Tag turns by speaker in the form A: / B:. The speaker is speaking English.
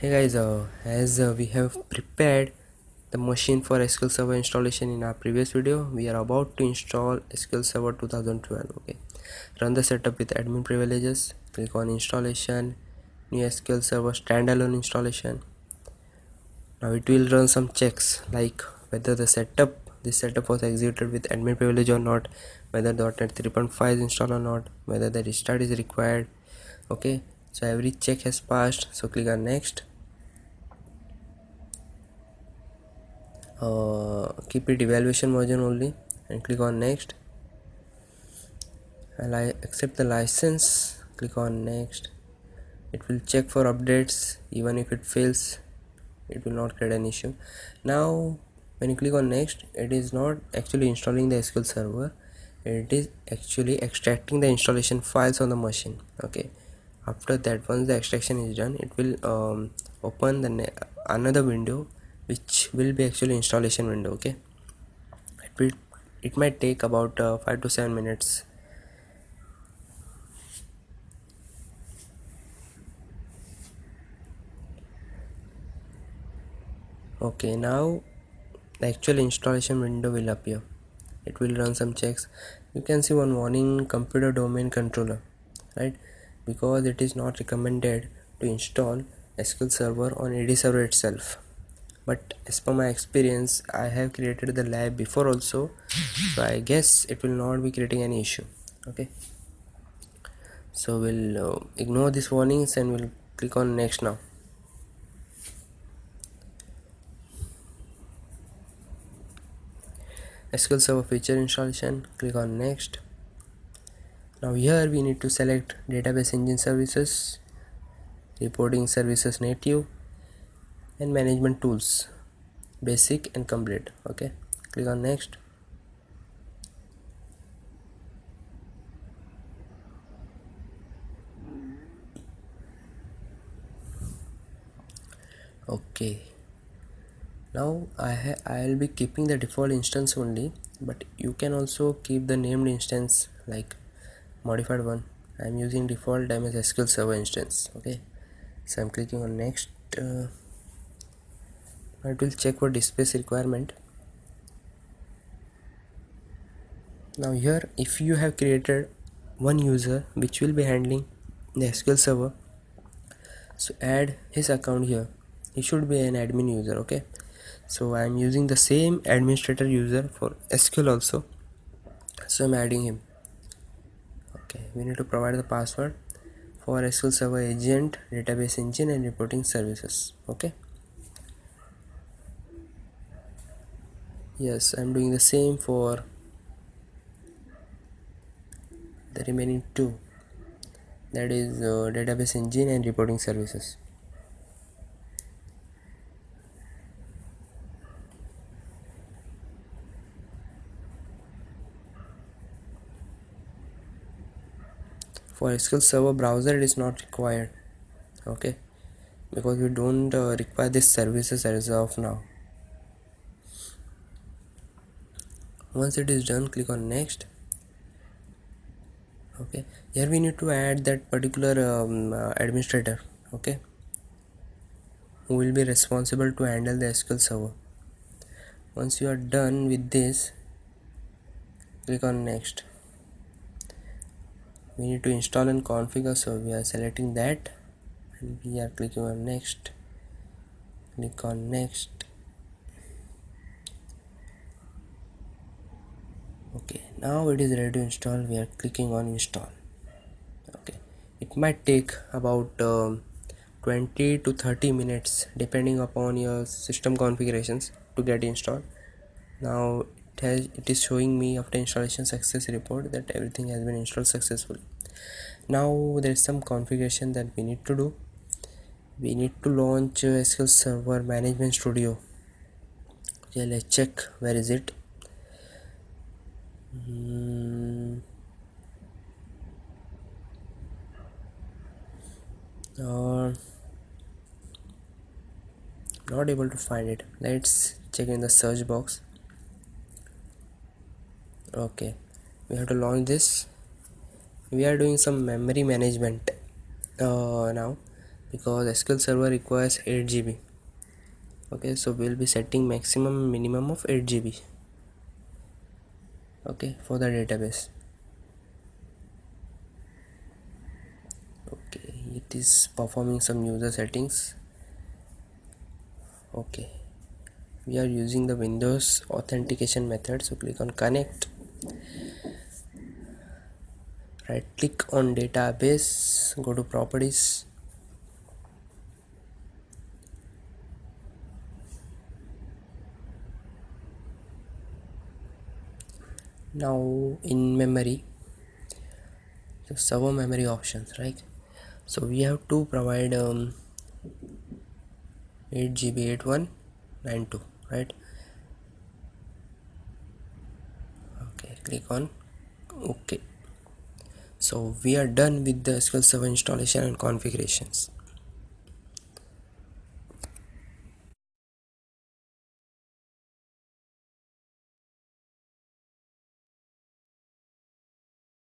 A: Hey guys, as we have prepared the machine for SQL Server installation in our previous video, we are about to install SQL Server 2012. Okay, run the setup with admin privileges, click on installation, new SQL Server standalone installation. Now it will run some checks like whether this setup was executed with admin privilege or not, whether .NET 3.5 is installed or not, whether the restart is required. Okay, so every check has passed, so click on next. Keep it evaluation version only and click on next. And I accept the license, click on next. It will check for updates. Even if it fails, it will not create an issue. Now when you click on next, it is not actually installing the SQL Server, it is actually extracting the installation files on the machine. Okay, after that, once the extraction is done, it will open another window which will be actually installation window. Okay, it might take about 5 to 7 minutes. Okay, now the actual installation window will appear. It will run some checks. You can see one warning, computer domain controller, right? Because it is not recommended to install SQL Server on AD server itself. But as per my experience, I have created the lab before also, so I guess it will not be creating any issue. Okay, so we'll ignore these warnings and we'll click on next now. SQL Server feature installation, click on next. Now here we need to select database engine services, reporting services native, and management tools basic and complete. Okay, click on next. Okay, now I'll be keeping the default instance only, but you can also keep the named instance like modified one. I'm using default MS SQL Server instance. Okay, so I'm clicking on next. It will check for space requirement. Now here, if you have created one user which will be handling the SQL Server, so add his account here. He should be an admin user. Okay, so I'm using the same administrator user for SQL also, so I'm adding him. Okay, we need to provide the password for SQL Server agent, database engine, and reporting services. Okay, yes, I'm doing the same for the remaining two, that is database engine and reporting services. For SQL Server browser, it is not required. Okay, because we don't require these services as of now. Once it is done, click on next. Okay, here we need to add that particular administrator, okay, who will be responsible to handle the SQL Server. Once you are done with this, click on next. We need to install and configure, so we are selecting that and we are clicking on next. Click on next. Okay, now it is ready to install. We are clicking on install. Okay, it might take about 20 to 30 minutes depending upon your system configurations to get installed. Now it is showing me after installation success report that everything has been installed successfully. Now there is some configuration that we need to do. We need to launch SQL Server Management Studio. Okay, let's check where is it. Not able to find it. Let's check in the search box. Okay, we have to launch this. We are doing some memory management now, because SQL Server requires 8 GB. Okay, so we'll be setting maximum minimum of 8 GB. Okay, for the database. Okay, it is performing some user settings. Okay, we are using the Windows authentication method, so click on connect, right click on database, go to properties, now in memory, the server memory options, right? So we have to provide 8 GB 8192, right? Okay, click on OK. So we are done with the SQL Server installation and configurations.